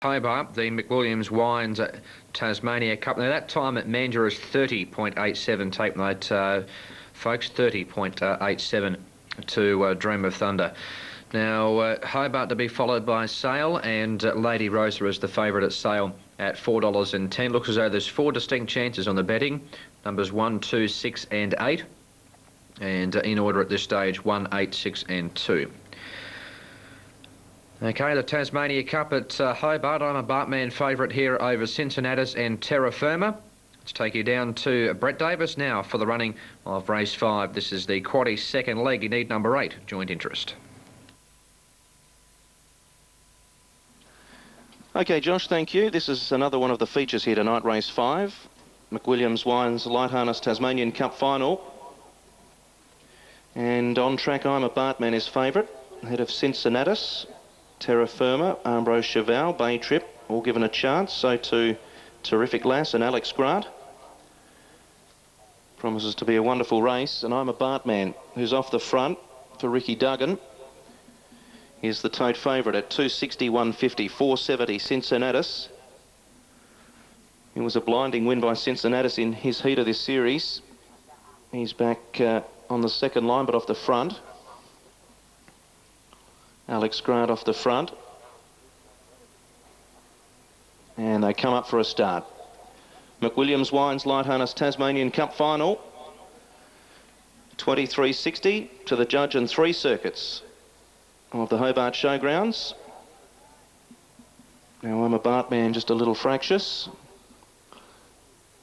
Hobart, the McWilliams Wines Tasmania Cup. Now that time at Mandurah is 30.87. Take note, folks, 30.87 to Dream of Thunder. Now Hobart to be followed by Sale, and Lady Rosa is the favourite at Sale at $4.10. Looks as though there's four distinct chances on the betting, numbers 1, 2, 6 and 8, and in order at this stage 1, 8, 6 and 2. Okay, the Tasmania Cup at Hobart. I'm a Bartman favourite here over Cincinnatus and Terra Firma. Let's take you down to Brett Davis now for the running of race 5. This is the quaddie second leg. You need number 8, Joint Interest. Okay, Josh, thank you. This is another one of the features here tonight, race 5. McWilliams Wines Light Harness Tasmanian Cup Final. And on track, I'm a Bartman is favourite, ahead of Cincinnatus, Terra Firma, Ambrose Cheval, Bay Trip, all given a chance. So too Terrific Lass and Alex Grant. Promises to be a wonderful race, and I'm a Bartman, who's off the front for Ricky Duggan. Here's the tote favourite at 260, 150, 470 Cincinnatus. It was a blinding win by Cincinnatus in his heat of this series. He's back on the second line, but off the front. Alex Grant off the front. And they come up for a start. McWilliams Wines Light Harness Tasmanian Cup Final. 23.60 to the judge and 3 circuits of the Hobart Showgrounds. Now I'm a Bartman just a little fractious.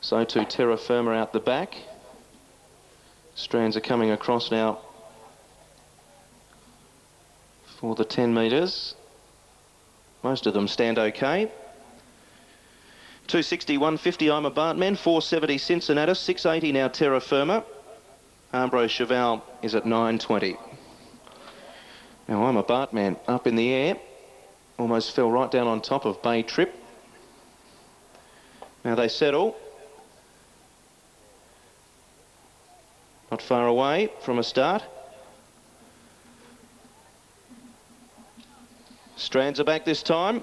So too Terra Firma out the back. Strands are coming across now for the 10 metres. Most of them stand okay. 260, 150, I'm a Bartman. 470 Cincinnatus. 680 now Terra Firma. Ambrose Cheval is at 920. Now I'm a Bartman up in the air. Almost fell right down on top of Bay Trip. Now they settle. Not far away from a start. Strands are back this time,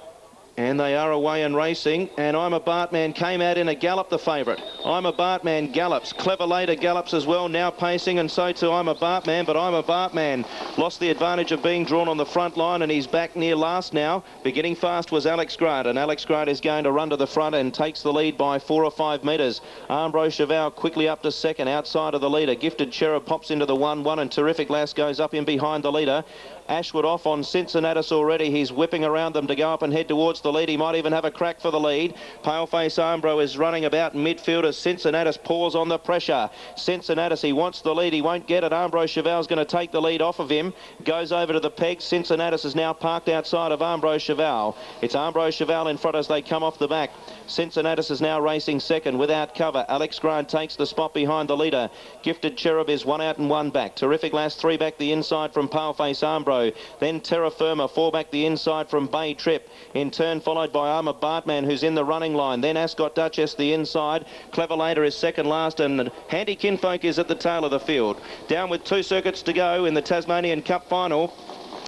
and they are away and racing, and I'm a Bartman came out in a gallop, the favourite. I'm a Bartman gallops. Clever Later gallops as well, now pacing, and so too I'm a Bartman, but I'm a Bartman lost the advantage of being drawn on the front line, and he's back near last now. Beginning fast was Alex Grant, and Alex Grant is going to run to the front and takes the lead by 4 or 5 metres. Ambrose Cheval quickly up to second, outside of the leader. Gifted Cherub pops into the 1-1, and Terrific Lass goes up in behind the leader. Ashwood off on Cincinnatus already. He's whipping around them to go up and head towards the lead. He might even have a crack for the lead. Paleface Ambrose is running about midfield as Cincinnatus paws on the pressure. Cincinnatus, he wants the lead. He won't get it. Ambrose Cheval's going to take the lead off of him. Goes over to the peg. Cincinnatus is now parked outside of Ambrose Cheval. It's Ambrose Cheval in front as they come off the back. Cincinnatus is now racing second without cover. Alex Grant takes the spot behind the leader. Gifted Cherub is 1 out and 1 back. Terrific Lass 3 back the inside from Paleface Ambrose. Then Terra Firma 4 back the inside from Bay Trip. In turn followed by I'm a Bartman, who's in the running line. Then Ascot Duchess the inside. Clever Later is second last, and Handy Kinfolk is at the tail of the field. Down with 2 circuits to go in the Tasmanian Cup Final.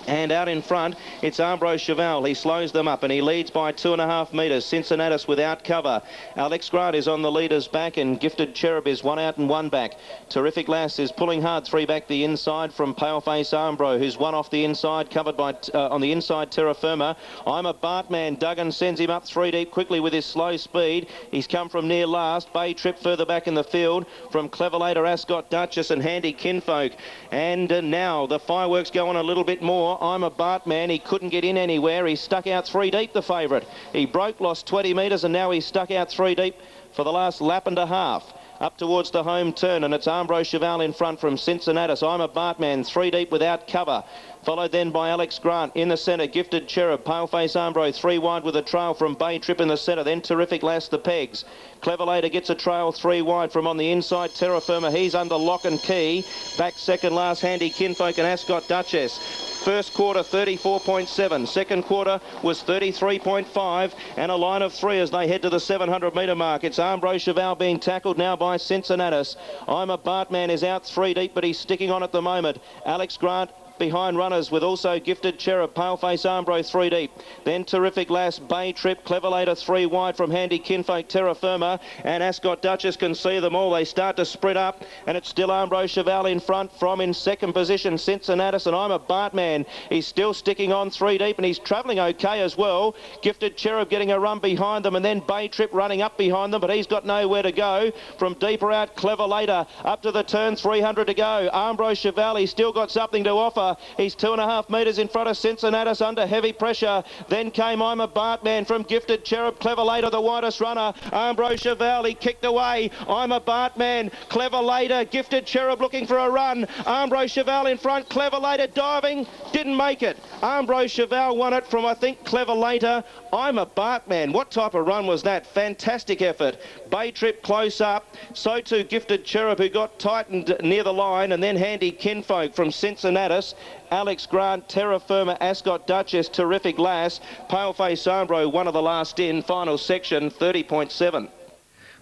And out in front, it's Ambrose Cheval. He slows them up and he leads by 2.5 metres. Cincinnatus without cover. Alex Grant is on the leader's back, and Gifted Cherub is 1 out and 1 back. Terrific Lass is pulling hard 3 back the inside from Paleface Ambrose, who's 1 off the inside, covered by on the inside Terra Firma. I'm a Bartman. Duggan sends him up 3 deep quickly with his slow speed. He's come from near last. Bay Trip further back in the field from Clever Later, Ascot Duchess and Handy Kinfolk. And now the fireworks go on a little bit more. I'm a Bartman. He couldn't get in anywhere. He stuck out 3 deep, the favourite. He broke, lost 20 metres, and now he's stuck out 3 deep for the last lap and a half. Up towards the home turn, and it's Ambrose Cheval in front from Cincinnatus. I'm a Bartman, 3 deep without cover. Followed then by Alex Grant in the centre. Gifted Cherub, Paleface Ambrose 3 wide with a trail from Bay Trip in the centre. Then Terrific Lass the pegs. Clever Later gets a trail 3 wide from on the inside. Terra Firma, he's under lock and key. Back second last, Handy Kinfolk and Ascot Duchess. First quarter 34.7. Second quarter was 33.5, and a line of 3 as they head to the 700 metre mark. It's Ambrose Cheval being tackled now by Cincinnatus. I'm a Bartman is out 3 deep, but he's sticking on at the moment. Alex Grant behind runners with also Gifted Cherub, Paleface Armbro 3 deep. Then Terrific Lass, Bay Trip, Clever Later 3 wide from Handy Kinfolk, Terra Firma and Ascot Duchess can see them all. They start to spread up and it's still Armbro Cheval in front from in second position Cincinnatus, and I'm a Bartman. He's still sticking on 3 deep and he's travelling okay as well. Gifted Cherub getting a run behind them and then Bay Trip running up behind them, but he's got nowhere to go. From deeper out, Clever Later up to the turn, 300 to go. Armbro Cheval, he's still got something to offer. He's 2.5 metres in front of Cincinnatus under heavy pressure. Then came I'm a Bartman from Gifted Cherub, Clever Later the widest runner. Armbro Cheval, he kicked away. I'm a Bartman, Clever Later, Gifted Cherub looking for a run. Armbro Cheval in front, Clever Later diving, didn't make it. Armbro Cheval won it from I think Clever Later. I'm a Bartman. What type of run was that? Fantastic effort. Bay Trip close up. So too Gifted Cherub, who got tightened near the line, and then Handy Kinfolk from Cincinnatus. Alex Grant, Terra Firma, Ascot Duchess, Terrific Lass, Paleface Armbro, one of the last in, final section, 30.7.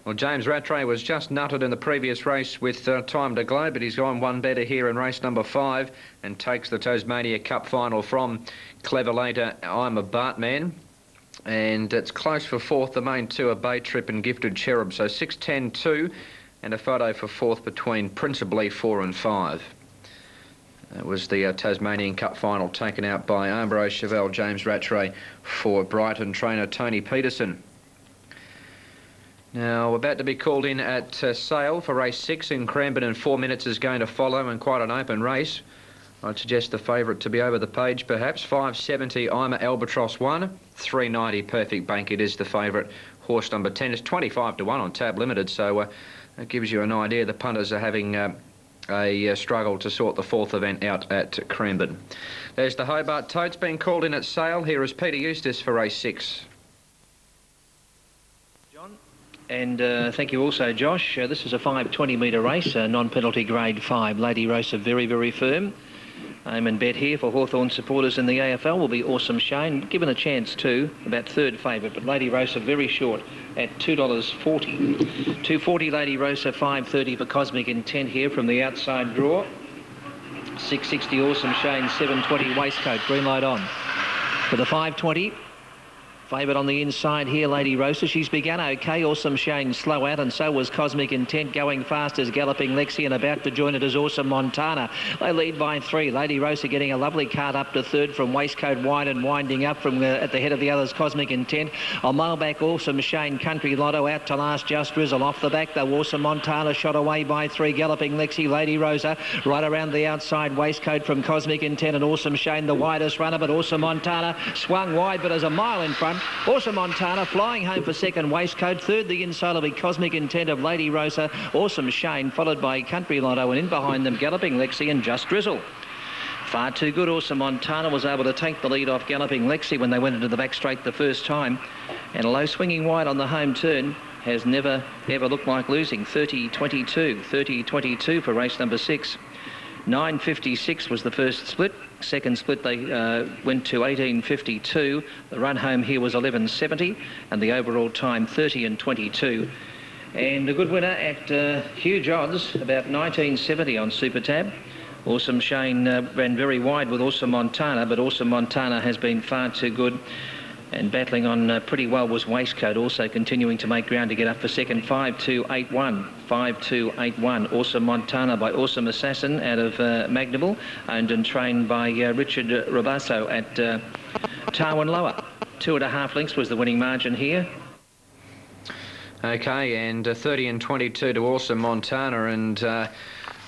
Well, James Rattray was just nutted in the previous race with time to glow, but he's gone one better here in race number 5 and takes the Tasmania Cup final from Clever Later, I'm a Bartman. And it's close for fourth. The main two are Bay Trip and Gifted Cherub. So 6, 10, 2 and a photo for fourth between principally 4 and 5. That was the Tasmanian Cup final taken out by Armbro Cheval, James Rattray for Brighton trainer Tony Peterson. Now, we're about to be called in at Sale for race 6 in Cranbourne, and 4 minutes is going to follow, and quite an open race. I'd suggest the favourite to be over the page, perhaps. 570, I'm a Albatross 1. 390, Perfect Bank, it is the favourite. Horse number 10 is 25 to 1 on Tab Limited, so that gives you an idea. The punters are having a struggle to sort the fourth event out at Cranbourne. There's the Hobart Totes being called in at Sale. Here is Peter Eustace for race 6. And thank you also, Josh. This is a 520 metre race, non-penalty grade 5. Lady Rosa very, very firm. Aim and bet here for Hawthorn supporters in the AFL will be Awesome Shane, given a chance too, about third favourite, but Lady Rosa very short at $2.40. $2.40 Lady Rosa, $5.30 for Cosmic Intent here from the outside draw. $6.60 Awesome Shane, $7.20 Waistcoat, green light on. For the 5.20. Favourite on the inside here, Lady Rosa. She's begun okay. Awesome Shane slow out, and so was Cosmic Intent. Going fast as Galloping Lexi, and about to join it is Awesome Montana. They lead by 3. Lady Rosa getting a lovely card up to third from Waistcoat Wide and winding up from at the head of the others, Cosmic Intent. A mile back, Awesome Shane, Country Lotto out to last, Just Drizzle. Off the back, though, Awesome Montana shot away by 3. Galloping Lexi, Lady Rosa. Right around the outside, Waistcoat from Cosmic Intent, and Awesome Shane, the widest runner, but Awesome Montana swung wide, but as a mile in front. Awesome Montana flying home for second, Waistcoat. Third, the inside will be Cosmic Intent of Lady Rosa. Awesome Shane, followed by Country Lotto, and in behind them, Galloping Lexi and Just Drizzle. Far too good. Awesome Montana was able to take the lead off Galloping Lexi when they went into the back straight the first time. And a low swinging wide on the home turn has never, ever looked like losing. 30-22. 30-22 for race number 6. 9.56 was the first split. Second split they went to 18.52. The run home here was 11.70 and the overall time 30-22. And a good winner at huge odds, about 19.70 on Super Tab. Awesome Shane ran very wide with Awesome Montana, but Awesome Montana has been far too good. And battling on pretty well was Waistcoat, also continuing to make ground to get up for second. 5-2-8-1. 5-2-8-1. Awesome Montana by Awesome Assassin out of Magnable, owned and trained by Richard Robasso at Tarwin Lower. 2.5 lengths was the winning margin here. Okay, and 30-22 to Awesome Montana, and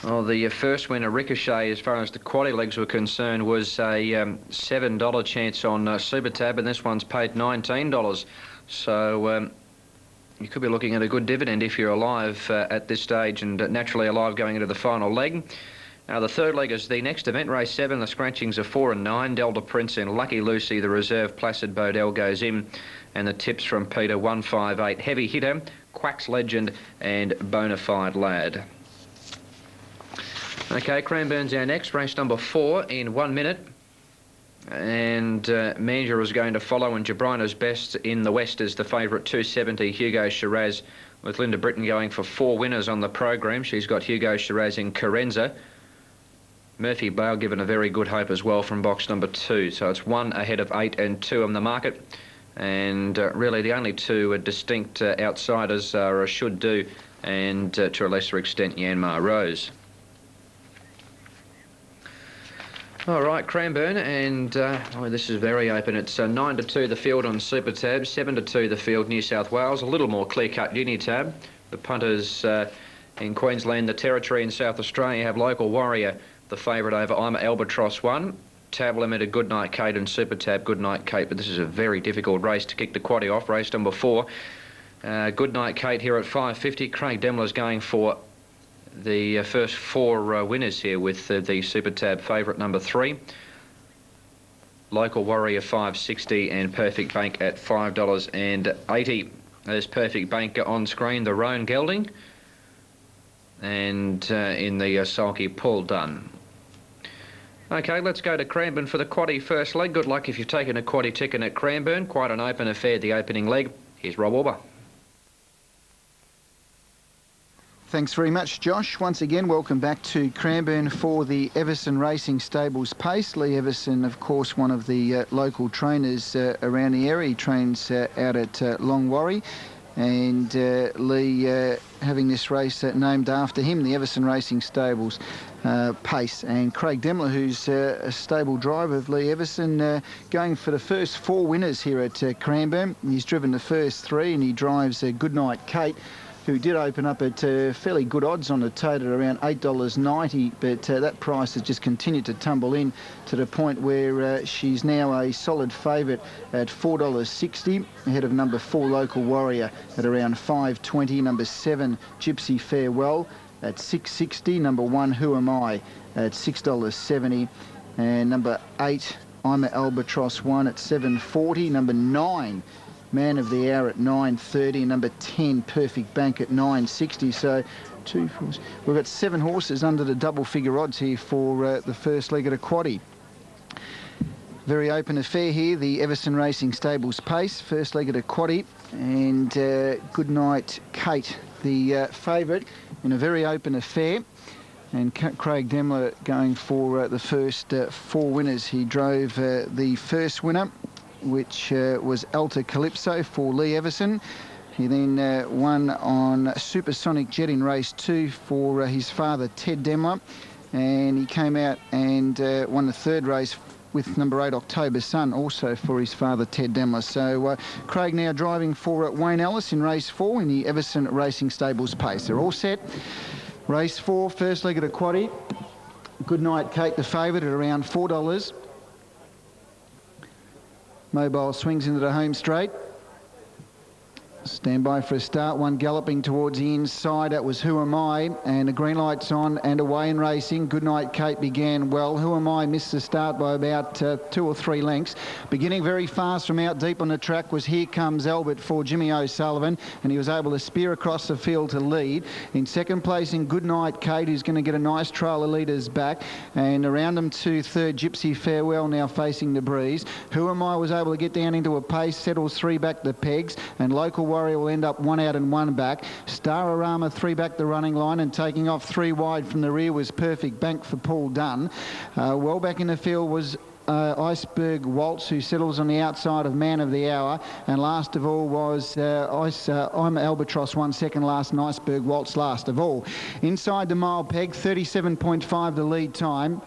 well, the first winner, Ricochet, as far as the quaddy legs were concerned, was a $7 chance on Super Tab, and this one's paid $19. So you could be looking at a good dividend if you're alive at this stage, and naturally alive going into the final leg. Now, the third leg is the next event, race 7. The scratchings are 4 and 9. Delta Prince and Lucky Lucy, the reserve. Placid Bodell goes in, and the tips from Peter, 158. Heavy Hitter, Quacks Legend, and Bonafide Lad. Okay, Cranbourne's our next, race number 4 in 1 minute. And Mandurah is going to follow, and Jabrina's Best in the West is the favourite, 270, Hugo Shiraz, with Linda Britton going for 4 winners on the program. She's got Hugo Shiraz in Carenza. Murphy Bale given a very good hope as well from box number 2. So it's 1 ahead of 8 and 2 on the market. And really the only two distinct outsiders are Should Do and to a lesser extent Yanmar Rose. All right, Cranbourne, and this is very open. It's 9-2 the field on Super Tab, 7-2 the field New South Wales, a little more clear-cut Uni Tab. The punters in Queensland, the Territory in South Australia have Local Warrior, the favourite over I'm Albatross 1. Tab Limited, Goodnight Kate, and Super Tab, Goodnight Kate. But this is a very difficult race to kick the quaddie off. Race number 4. Goodnight Kate here at 5.50. Craig Demler's going for the first 4 winners here with the Super Tab favourite number 3. Local Warrior 5.60 and Perfect Bank at $5.80. There's Perfect Bank on screen, the Roan Gelding. And in the sulky Paul Dunn. Okay, let's go to Cranbourne for the quaddie first leg. Good luck if you've taken a quaddie ticket at Cranbourne. Quite an open affair, the opening leg. Here's Rob Auber. Thanks very much, Josh. Once again, welcome back to Cranbourne for the Everson Racing Stables Pace. Lee Everson, of course, one of the local trainers around the area. He trains out at Longwarry. And Lee having this race named after him, the Everson Racing Stables Pace. And Craig Demler, who's a stable driver of Lee Everson, going for the first 4 winners here at Cranbourne. He's driven the first 3 and he drives Goodnight Kate, who did open up at fairly good odds on the tote at around $8.90, but that price has just continued to tumble in to the point where she's now a solid favourite at $4.60, ahead of number 4 Local Warrior at around $5.20, number 7 Gypsy Farewell at $6.60, number 1 Who Am I at $6.70, and number 8 I'm Albatross 1 at $7.40, number 9 Man of the Hour at $9.30, number 10 Perfect Bank at $9.60. So we've got 7 horses under the double figure odds here for the first leg of the quaddie. Very open affair here, the Everson Racing Stables Pace, first leg of the quaddie, and Goodnight Kate, the favourite in a very open affair. And Craig Demler going for the first 4 winners. He drove the first winner, which was Alta Calypso for Lee Everson. He then won on Supersonic Jet in race 2 for his father Ted Demler, and he came out and won the 3rd race with number 8 October Sun, also for his father Ted Demler. So Craig now driving for Wayne Ellis in race 4 in the Everson Racing Stables Pace. They're all set. Race 4, first leg of the quaddie. Goodnight Kate, the favourite, at around $4. Mobile swings into the home straight. Stand by for a start. One galloping towards the inside. That was Who Am I? And the green light's on and away in racing. Goodnight Kate began well. Who Am I missed the start by about 2 or 3 lengths. Beginning very fast from out deep on the track was Here Comes Albert for Jimmy O'Sullivan, and he was able to spear across the field to lead. In second place in Goodnight Kate, who's going to get a nice trail of leaders back. And around them to 3rd, Gypsy Farewell, now facing the breeze. Who Am I was able to get down into a pace, settles 3 back the pegs, and Local Warrior will end up 1 out and 1 back. Stararama 3 back the running line, and taking off 3 wide from the rear was Perfect Bank for Paul Dunn. Well back in the field was Iceberg Waltz, who settles on the outside of Man of the Hour, and last of all was I'm Albatross 1 second last, and Iceberg Waltz last of all. Inside the mile peg, 37.5 the lead time.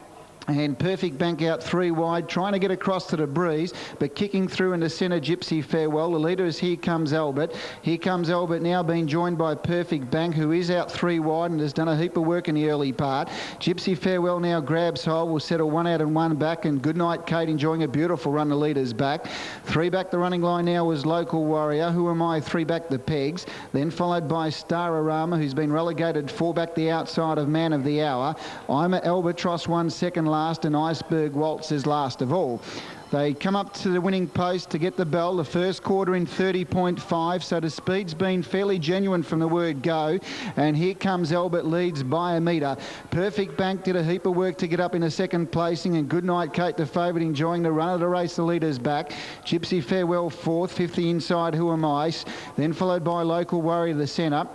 And Perfect Bank out 3 wide, trying to get across to the breeze, but kicking through into centre, Gypsy Farewell. The leader is Here Comes Albert. Here Comes Albert now being joined by Perfect Bank, who is out 3 wide and has done a heap of work in the early part. Gypsy Farewell now grabs hold, will settle 1 out and 1 back, and Goodnight Kate enjoying a beautiful run, the leaders back. 3 back the running line now was Local Warrior. Who Am I? 3 back the pegs. Then followed by Stararama, who's been relegated 4 back the outside of Man of the Hour. I'm Albatross 1 second last, and Iceberg Waltz is last of all. They come up to the winning post to get the bell. The first quarter in 30.5, so the speed's been fairly genuine from the word go. And Here Comes Albert leads by a metre. Perfect Bank did a heap of work to get up in a second placing, and Goodnight Kate, the favourite, enjoying the run of the race, the leaders back. Gypsy Farewell 4th, 5th the inside Who Am I? Then followed by Local Warrior the centre.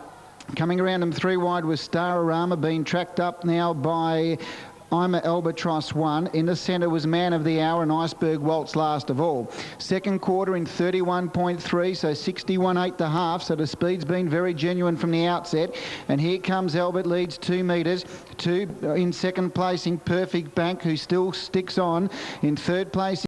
Coming around them 3 wide was Stararama, being tracked up now by I'm a Albatross 1. In the centre was Man of the Hour and Iceberg Waltz last of all. Second quarter in 31.3, so 61.8 the half, so the speed's been very genuine from the outset. And here comes Albert, leads 2 metres. In second place in Perfect Bank, who still sticks on. In third place